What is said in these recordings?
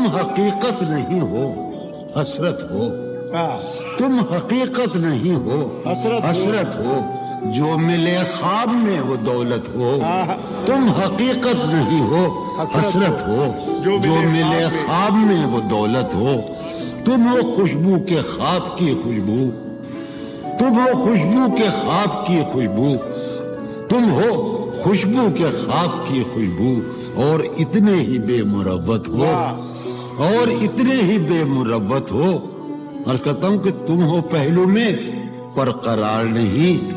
تم حقیقت نہیں ہو، حسرت ہو، تم حقیقت نہیں ہو، حسرت ہو، جو ملے خواب میں وہ دولت ہو، تم حقیقت نہیں ہو، حسرت ہو، جو ملے خواب میں وہ دولت ہو، تم ہو خوشبو کے خواب کی خوشبو، تم ہو خوشبو کے خواب کی خوشبو، تم ہو خوشبو کے خواب کی خوشبو، اور اتنے ہی بے مروت ہو، اور اتنے ہی بے مروت ہو۔ عرض کرتا ہوں کہ تم ہو پہلو میں پر قرار نہیں،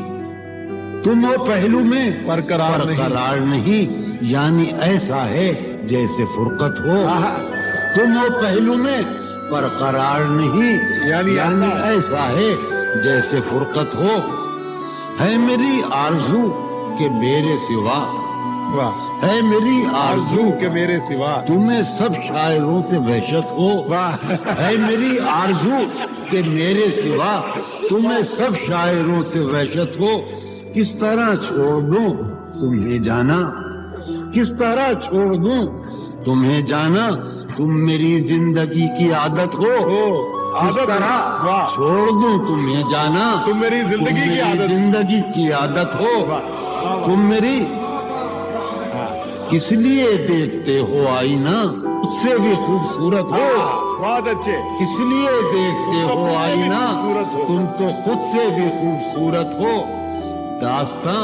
تم ہو پہلو میں پر قرار نہیں، یعنی ایسا ہے جیسے فرقت ہو، تم ہو پہلو میں پر قرار نہیں، یعنی ایسا ہے جیسے فرقت ہو، ہے میری آرزو کہ میرے سوا، ہے میری آرزو کہ میرے سوا تمہیں سب شاعروں سے وحشت ہو، ہے میری آرزو کہ میرے سوا تمہیں سب شاعروں سے وحشت ہو، کس طرح چھوڑ دوں تمہیں جانا، کس طرح چھوڑ دوں تمہیں جانا، تم میری زندگی کی عادت ہو، کس طرح چھوڑ دوں تمہیں جانا، تم میری زندگی کی عادت ہو، تم میری کس لیے دیکھتے ہو آئینہ اس سے بھی خوبصورت ہو، بہت اچھے، کس لیے دیکھتے ہو آئینہ تم تو خود سے بھی خوبصورت ہو، داستاں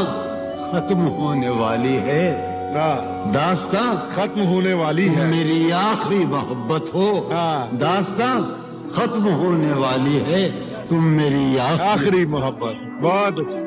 ختم ہونے والی ہے، داستاں ختم ہونے والی ہے، میری آخری محبت ہو، داستاں ختم ہونے والی ہے، تم میری آخری محبت، بہت اچھی۔